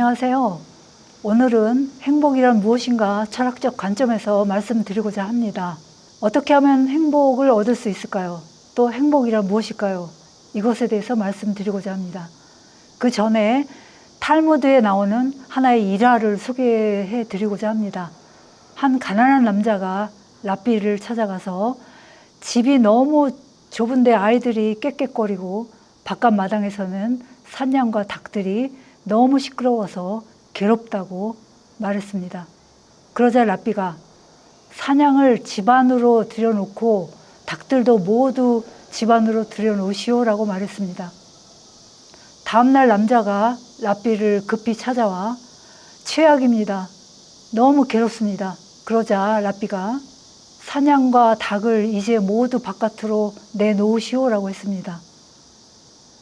안녕하세요. 오늘은 행복이란 무엇인가 철학적 관점에서 말씀드리고자 합니다. 어떻게 하면 행복을 얻을 수 있을까요? 또 행복이란 무엇일까요? 이것에 대해서 말씀드리고자 합니다. 그 전에 탈무드에 나오는 하나의 일화를 소개해 드리고자 합니다. 한 가난한 남자가 랍비를 찾아가서 집이 너무 좁은데 아이들이 깨깨거리고 바깥 마당에서는 산양과 닭들이 너무 시끄러워서 괴롭다고 말했습니다. 그러자 랍비가 산양을 집 안으로 들여놓고 닭들도 모두 집 안으로 들여놓으시오라고 말했습니다. 다음날 남자가 랍비를 급히 찾아와 최악입니다. 너무 괴롭습니다. 그러자 랍비가 산양과 닭을 이제 모두 바깥으로 내놓으시오라고 했습니다.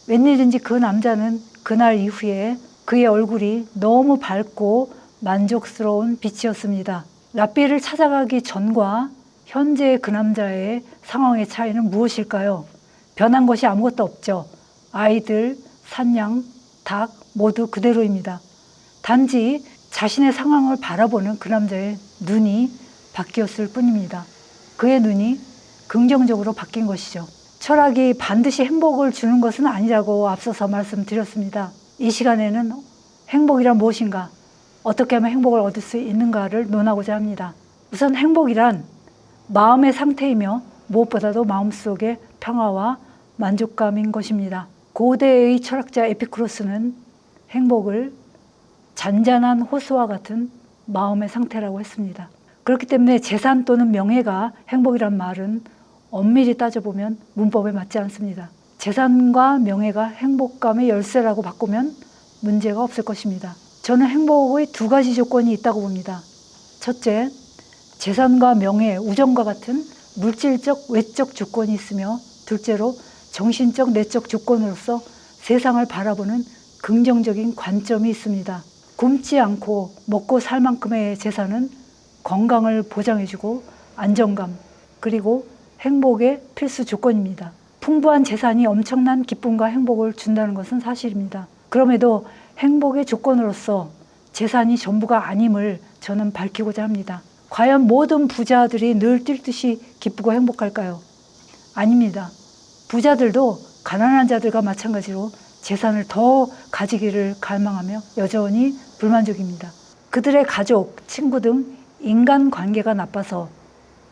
웬일인지 그 남자는 그날 이후에 그의 얼굴이 너무 밝고 만족스러운 빛이었습니다. 랍비를 찾아가기 전과 현재 그 남자의 상황의 차이는 무엇일까요? 변한 것이 아무것도 없죠. 아이들, 산양, 닭 모두 그대로입니다. 단지 자신의 상황을 바라보는 그 남자의 눈이 바뀌었을 뿐입니다. 그의 눈이 긍정적으로 바뀐 것이죠. 철학이 반드시 행복을 주는 것은 아니라고 앞서서 말씀드렸습니다. 이 시간에는 행복이란 무엇인가, 어떻게 하면 행복을 얻을 수 있는가를 논하고자 합니다. 우선 행복이란 마음의 상태이며 무엇보다도 마음속의 평화와 만족감인 것입니다. 고대의 철학자 에피쿠로스는 행복을 잔잔한 호수와 같은 마음의 상태라고 했습니다. 그렇기 때문에 재산 또는 명예가 행복이란 말은 엄밀히 따져보면 문법에 맞지 않습니다. 재산과 명예가 행복감의 열쇠라고 바꾸면 문제가 없을 것입니다. 저는 행복의 두 가지 조건이 있다고 봅니다. 첫째, 재산과 명예, 우정과 같은 물질적, 외적 조건이 있으며, 둘째로 정신적, 내적 조건으로서 세상을 바라보는 긍정적인 관점이 있습니다. 굶지 않고 먹고 살 만큼의 재산은 건강을 보장해주고 안정감, 그리고 행복의 필수 조건입니다. 풍부한 재산이 엄청난 기쁨과 행복을 준다는 것은 사실입니다. 그럼에도 행복의 조건으로서 재산이 전부가 아님을 저는 밝히고자 합니다. 과연 모든 부자들이 늘 뛸듯이 기쁘고 행복할까요? 아닙니다. 부자들도 가난한 자들과 마찬가지로 재산을 더 가지기를 갈망하며 여전히 불만족입니다. 그들의 가족, 친구 등 인간관계가 나빠서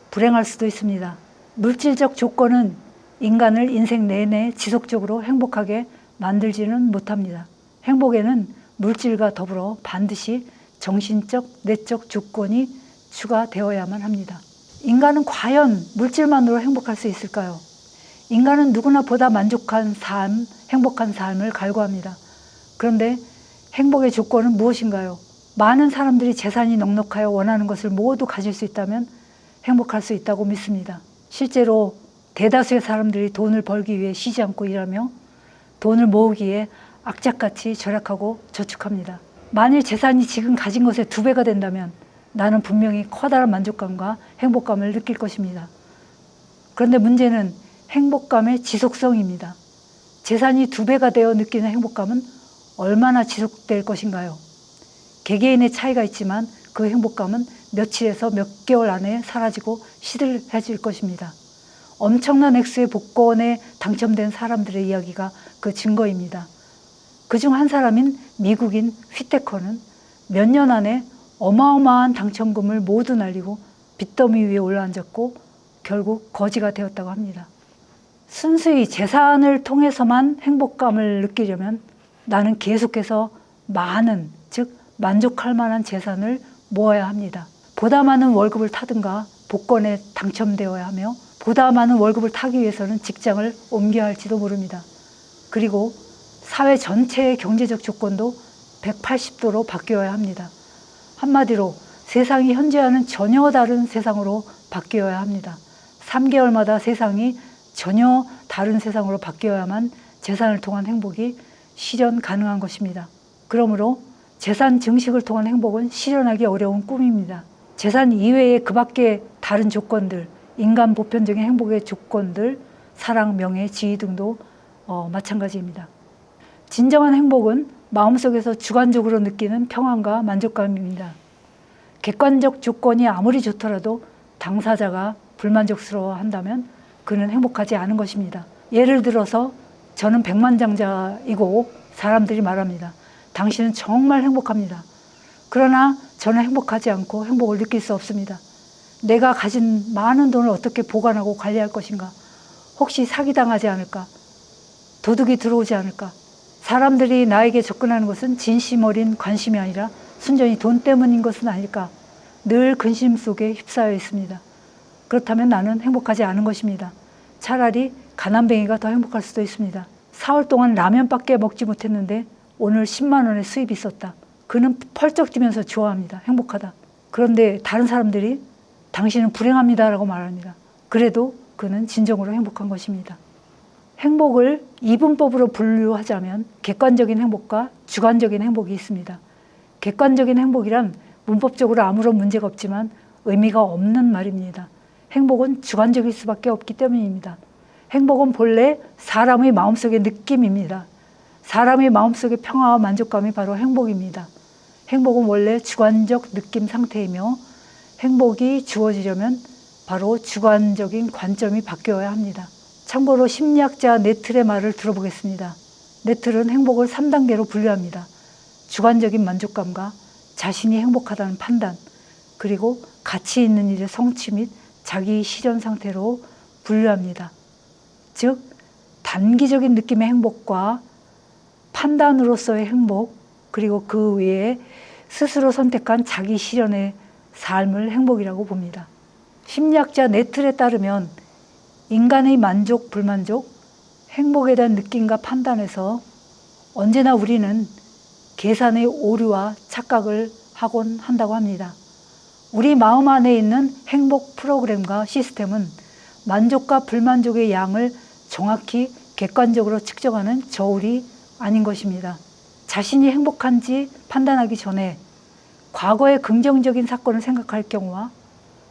불행할 수도 있습니다. 물질적 조건은 인간을 인생 내내 지속적으로 행복하게 만들지는 못합니다. 행복에는 물질과 더불어 반드시 정신적, 내적 조건이 추가되어야만 합니다. 인간은 과연 물질만으로 행복할 수 있을까요? 인간은 누구나 보다 만족한 삶, 행복한 삶을 갈구합니다. 그런데 행복의 조건은 무엇인가요? 많은 사람들이 재산이 넉넉하여 원하는 것을 모두 가질 수 있다면 행복할 수 있다고 믿습니다. 실제로 대다수의 사람들이 돈을 벌기 위해 쉬지 않고 일하며 돈을 모으기에 악착같이 절약하고 저축합니다. 만일 재산이 지금 가진 것의 2배가 된다면 나는 분명히 커다란 만족감과 행복감을 느낄 것입니다. 그런데 문제는 행복감의 지속성입니다. 재산이 2배가 되어 느끼는 행복감은 얼마나 지속될 것인가요? 개개인의 차이가 있지만 그 행복감은 며칠에서 몇 개월 안에 사라지고 시들해질 것입니다. 엄청난 액수의 복권에 당첨된 사람들의 이야기가 그 증거입니다. 그중 한 사람인 미국인 휘테커는 몇 년 안에 어마어마한 당첨금을 모두 날리고 빚더미 위에 올라앉았고 결국 거지가 되었다고 합니다. 순수히 재산을 통해서만 행복감을 느끼려면 나는 계속해서 많은, 즉 만족할 만한 재산을 모아야 합니다. 보다 많은 월급을 타든가 복권에 당첨되어야 하며, 보다 많은 월급을 타기 위해서는 직장을 옮겨야 할지도 모릅니다. 그리고 사회 전체의 경제적 조건도 180도로 바뀌어야 합니다. 한마디로 세상이 현재와는 전혀 다른 세상으로 바뀌어야 합니다. 3개월마다 세상이 전혀 다른 세상으로 바뀌어야만 재산을 통한 행복이 실현 가능한 것입니다. 그러므로 재산 증식을 통한 행복은 실현하기 어려운 꿈입니다. 재산 이외의 그 밖의 다른 조건들, 인간 보편적인 행복의 조건들, 사랑, 명예, 지위 등도 마찬가지입니다. 진정한 행복은 마음속에서 주관적으로 느끼는 평안과 만족감입니다. 객관적 조건이 아무리 좋더라도 당사자가 불만족스러워 한다면 그는 행복하지 않은 것입니다. 예를 들어서 저는 백만장자이고 사람들이 말합니다. 당신은 정말 행복합니다. 그러나 저는 행복하지 않고 행복을 느낄 수 없습니다. 내가 가진 많은 돈을 어떻게 보관하고 관리할 것인가? 혹시 사기당하지 않을까? 도둑이 들어오지 않을까? 사람들이 나에게 접근하는 것은 진심 어린 관심이 아니라 순전히 돈 때문인 것은 아닐까? 늘 근심 속에 휩싸여 있습니다. 그렇다면 나는 행복하지 않은 것입니다. 차라리 가난뱅이가 더 행복할 수도 있습니다. 4월 동안 라면밖에 먹지 못했는데 오늘 10만 원의 수입이 있었다. 그는 펄쩍 뛰면서 좋아합니다. 행복하다. 그런데 다른 사람들이 당신은 불행합니다 라고 말합니다. 그래도 그는 진정으로 행복한 것입니다. 행복을 이분법으로 분류하자면 객관적인 행복과 주관적인 행복이 있습니다. 객관적인 행복이란 문법적으로 아무런 문제가 없지만 의미가 없는 말입니다. 행복은 주관적일 수밖에 없기 때문입니다. 행복은 본래 사람의 마음속의 느낌입니다. 사람의 마음속의 평화와 만족감이 바로 행복입니다. 행복은 원래 주관적 느낌 상태이며 행복이 주어지려면 바로 주관적인 관점이 바뀌어야 합니다. 참고로 심리학자 네틀의 말을 들어보겠습니다. 네틀은 행복을 3단계로 분류합니다. 주관적인 만족감과 자신이 행복하다는 판단, 그리고 가치 있는 일의 성취 및 자기 실현 상태로 분류합니다. 즉, 단기적인 느낌의 행복과 판단으로서의 행복, 그리고 그 외에 스스로 선택한 자기 실현의 삶을 행복이라고 봅니다. 심리학자 네틀에 따르면 인간의 만족, 불만족, 행복에 대한 느낌과 판단에서 언제나 우리는 계산의 오류와 착각을 하곤 한다고 합니다. 우리 마음 안에 있는 행복 프로그램과 시스템은 만족과 불만족의 양을 정확히 객관적으로 측정하는 저울이 아닌 것입니다. 자신이 행복한지 판단하기 전에 과거의 긍정적인 사건을 생각할 경우와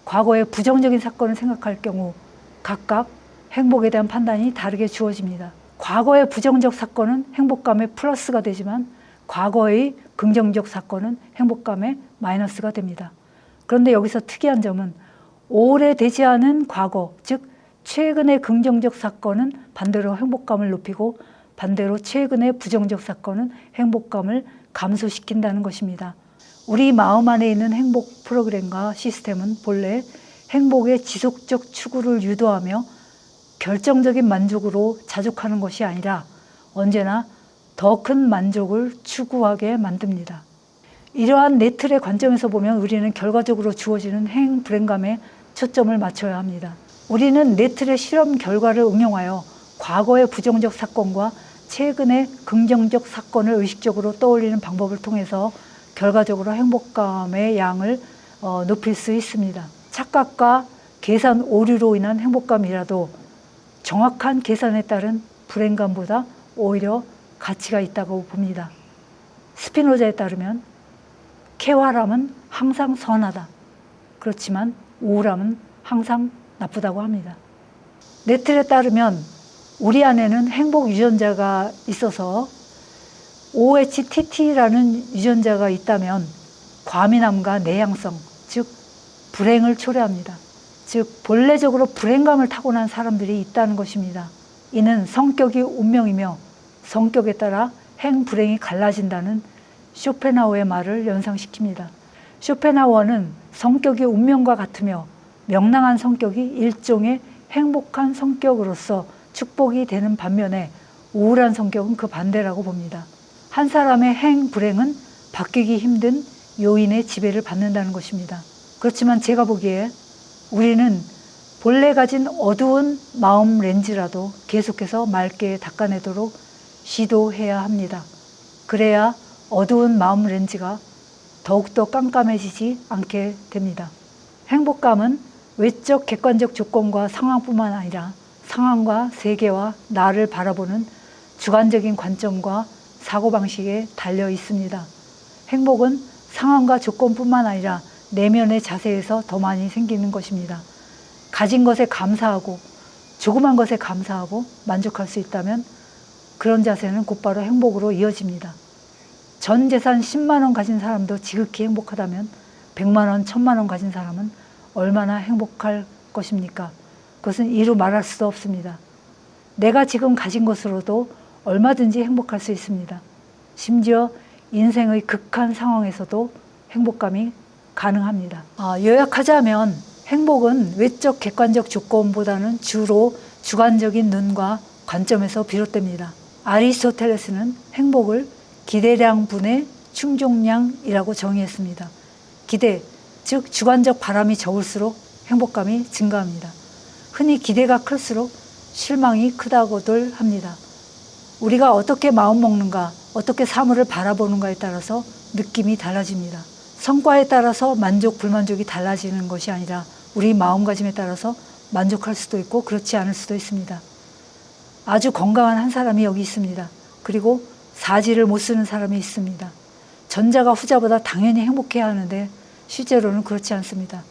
과거의 부정적인 사건을 생각할 경우 각각 행복에 대한 판단이 다르게 주어집니다. 과거의 부정적 사건은 행복감의 플러스가 되지만 과거의 긍정적 사건은 행복감의 마이너스가 됩니다. 그런데 여기서 특이한 점은 오래되지 않은 과거, 즉 최근의 긍정적 사건은 반대로 행복감을 높이고 반대로 최근의 부정적 사건은 행복감을 감소시킨다는 것입니다. 우리 마음 안에 있는 행복 프로그램과 시스템은 본래 행복의 지속적 추구를 유도하며 결정적인 만족으로 자족하는 것이 아니라 언제나 더 큰 만족을 추구하게 만듭니다. 이러한 네틀의 관점에서 보면 우리는 결과적으로 주어지는 행 불행감에 초점을 맞춰야 합니다. 우리는 네틀의 실험 결과를 응용하여 과거의 부정적 사건과 최근의 긍정적 사건을 의식적으로 떠올리는 방법을 통해서 결과적으로 행복감의 양을 높일 수 있습니다. 착각과 계산 오류로 인한 행복감이라도 정확한 계산에 따른 불행감보다 오히려 가치가 있다고 봅니다. 스피노자에 따르면 쾌활함은 항상 선하다. 그렇지만 우울함은 항상 나쁘다고 합니다. 네틀에 따르면 우리 안에는 행복 유전자가 있어서 OHTT라는 유전자가 있다면 과민함과 내향성, 즉 불행을 초래합니다. 즉 본래적으로 불행감을 타고난 사람들이 있다는 것입니다. 이는 성격이 운명이며 성격에 따라 행불행이 갈라진다는 쇼펜하우어의 말을 연상시킵니다. 쇼펜하우어는 성격이 운명과 같으며 명랑한 성격이 일종의 행복한 성격으로서 축복이 되는 반면에 우울한 성격은 그 반대라고 봅니다. 한 사람의 행불행은 바뀌기 힘든 요인의 지배를 받는다는 것입니다. 그렇지만 제가 보기에 우리는 본래 가진 어두운 마음 렌즈라도 계속해서 맑게 닦아내도록 시도해야 합니다. 그래야 어두운 마음 렌즈가 더욱더 깜깜해지지 않게 됩니다. 행복감은 외적 객관적 조건과 상황뿐만 아니라 상황과 세계와 나를 바라보는 주관적인 관점과 사고방식에 달려 있습니다. 행복은 상황과 조건뿐만 아니라 내면의 자세에서 더 많이 생기는 것입니다. 가진 것에 감사하고 조그만 것에 감사하고 만족할 수 있다면 그런 자세는 곧바로 행복으로 이어집니다. 전 재산 10만 원 가진 사람도 지극히 행복하다면 100만 원, 1000만 원 가진 사람은 얼마나 행복할 것입니까? 그것은 이루 말할 수도 없습니다. 내가 지금 가진 것으로도 얼마든지 행복할 수 있습니다. 심지어 인생의 극한 상황에서도 행복감이 가능합니다. 요약하자면 행복은 외적 객관적 조건보다는 주로 주관적인 눈과 관점에서 비롯됩니다. 아리스토텔레스는 행복을 기대량 분의 충족량이라고 정의했습니다. 기대, 즉 주관적 바람이 적을수록 행복감이 증가합니다. 흔히 기대가 클수록 실망이 크다고들 합니다. 우리가 어떻게 마음먹는가, 어떻게 사물을 바라보는가에 따라서 느낌이 달라집니다. 성과에 따라서 만족, 불만족이 달라지는 것이 아니라 우리 마음가짐에 따라서 만족할 수도 있고 그렇지 않을 수도 있습니다. 아주 건강한 한 사람이 여기 있습니다. 그리고 사지를 못 쓰는 사람이 있습니다. 전자가 후자보다 당연히 행복해야 하는데 실제로는 그렇지 않습니다.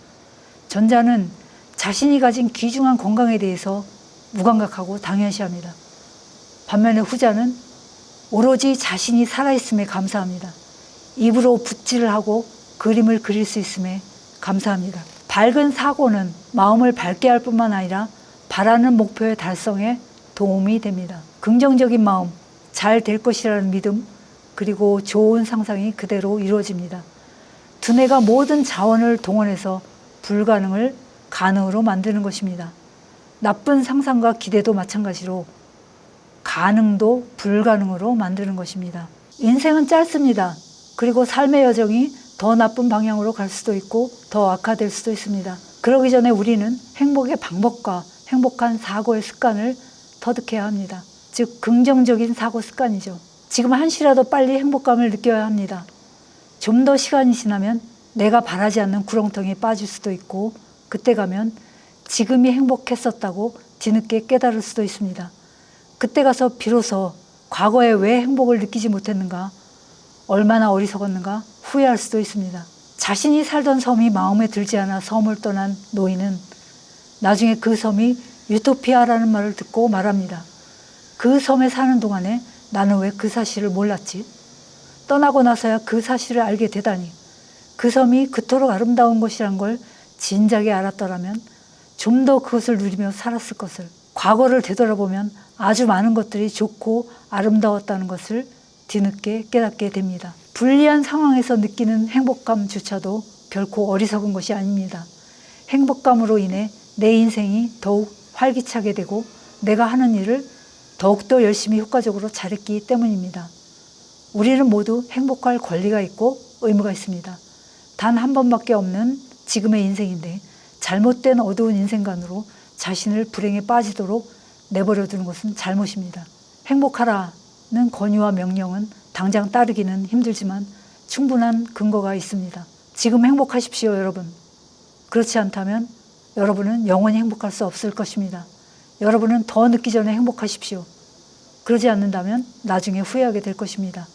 전자는 자신이 가진 귀중한 건강에 대해서 무감각하고 당연시합니다. 반면에 후자는 오로지 자신이 살아있음에 감사합니다. 입으로 붓질을 하고 그림을 그릴 수 있음에 감사합니다. 밝은 사고는 마음을 밝게 할 뿐만 아니라 바라는 목표의 달성에 도움이 됩니다. 긍정적인 마음, 잘 될 것이라는 믿음, 그리고 좋은 상상이 그대로 이루어집니다. 두뇌가 모든 자원을 동원해서 불가능을 가능으로 만드는 것입니다. 나쁜 상상과 기대도 마찬가지로 가능도 불가능으로 만드는 것입니다. 인생은 짧습니다. 그리고 삶의 여정이 더 나쁜 방향으로 갈 수도 있고 더 악화될 수도 있습니다. 그러기 전에 우리는 행복의 방법과 행복한 사고의 습관을 터득해야 합니다. 즉 긍정적인 사고 습관이죠. 지금 한시라도 빨리 행복감을 느껴야 합니다. 좀 더 시간이 지나면 내가 바라지 않는 구렁텅이에 빠질 수도 있고 그때 가면 지금이 행복했었다고 뒤늦게 깨달을 수도 있습니다. 그때 가서 비로소 과거에 왜 행복을 느끼지 못했는가, 얼마나 어리석었는가 후회할 수도 있습니다. 자신이 살던 섬이 마음에 들지 않아 섬을 떠난 노인은 나중에 그 섬이 유토피아라는 말을 듣고 말합니다. 그 섬에 사는 동안에 나는 왜 그 사실을 몰랐지? 떠나고 나서야 그 사실을 알게 되다니. 그 섬이 그토록 아름다운 곳이란 걸 진작에 알았더라면 좀 더 그것을 누리며 살았을 것을. 과거를 되돌아보면 아주 많은 것들이 좋고 아름다웠다는 것을 뒤늦게 깨닫게 됩니다. 불리한 상황에서 느끼는 행복감조차도 결코 어리석은 것이 아닙니다. 행복감으로 인해 내 인생이 더욱 활기차게 되고 내가 하는 일을 더욱더 열심히 효과적으로 잘했기 때문입니다. 우리는 모두 행복할 권리가 있고 의무가 있습니다. 단 한 번밖에 없는 지금의 인생인데 잘못된 어두운 인생관으로 자신을 불행에 빠지도록 내버려 두는 것은 잘못입니다. 행복하라는 권유와 명령은 당장 따르기는 힘들지만 충분한 근거가 있습니다. 지금 행복하십시오, 여러분. 그렇지 않다면 여러분은 영원히 행복할 수 없을 것입니다. 여러분은 더 늦기 전에 행복하십시오. 그러지 않는다면 나중에 후회하게 될 것입니다.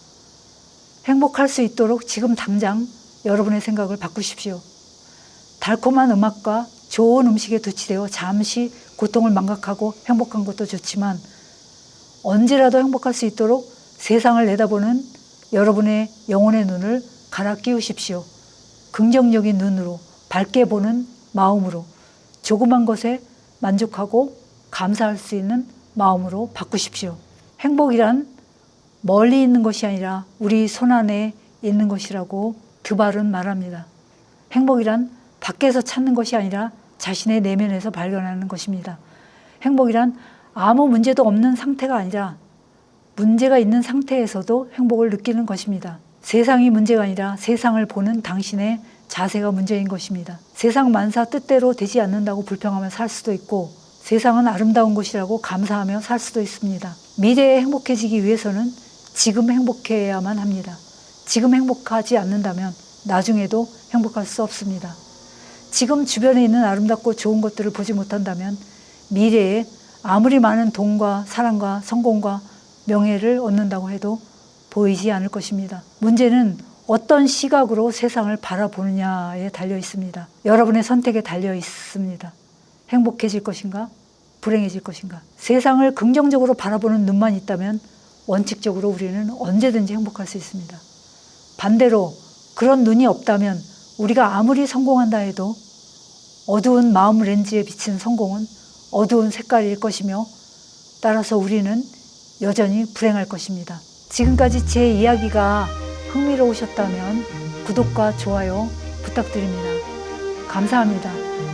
행복할 수 있도록 지금 당장 여러분의 생각을 바꾸십시오. 달콤한 음악과 좋은 음식에 도취되어 잠시 고통을 망각하고 행복한 것도 좋지만 언제라도 행복할 수 있도록 세상을 내다보는 여러분의 영혼의 눈을 갈아 끼우십시오. 긍정적인 눈으로, 밝게 보는 마음으로, 조그만 것에 만족하고 감사할 수 있는 마음으로 바꾸십시오. 행복이란 멀리 있는 것이 아니라 우리 손안에 있는 것이라고 드발은 말합니다. 행복이란 밖에서 찾는 것이 아니라 자신의 내면에서 발견하는 것입니다. 행복이란 아무 문제도 없는 상태가 아니라 문제가 있는 상태에서도 행복을 느끼는 것입니다. 세상이 문제가 아니라 세상을 보는 당신의 자세가 문제인 것입니다. 세상 만사 뜻대로 되지 않는다고 불평하며 살 수도 있고 세상은 아름다운 곳이라고 감사하며 살 수도 있습니다. 미래에 행복해지기 위해서는 지금 행복해야만 합니다. 지금 행복하지 않는다면 나중에도 행복할 수 없습니다. 지금 주변에 있는 아름답고 좋은 것들을 보지 못한다면 미래에 아무리 많은 돈과 사랑과 성공과 명예를 얻는다고 해도 보이지 않을 것입니다. 문제는 어떤 시각으로 세상을 바라보느냐에 달려 있습니다. 여러분의 선택에 달려 있습니다. 행복해질 것인가? 불행해질 것인가? 세상을 긍정적으로 바라보는 눈만 있다면 원칙적으로 우리는 언제든지 행복할 수 있습니다. 반대로 그런 눈이 없다면 우리가 아무리 성공한다 해도 어두운 마음 렌즈에 비친 성공은 어두운 색깔일 것이며 따라서 우리는 여전히 불행할 것입니다. 지금까지 제 이야기가 흥미로우셨다면 구독과 좋아요 부탁드립니다. 감사합니다.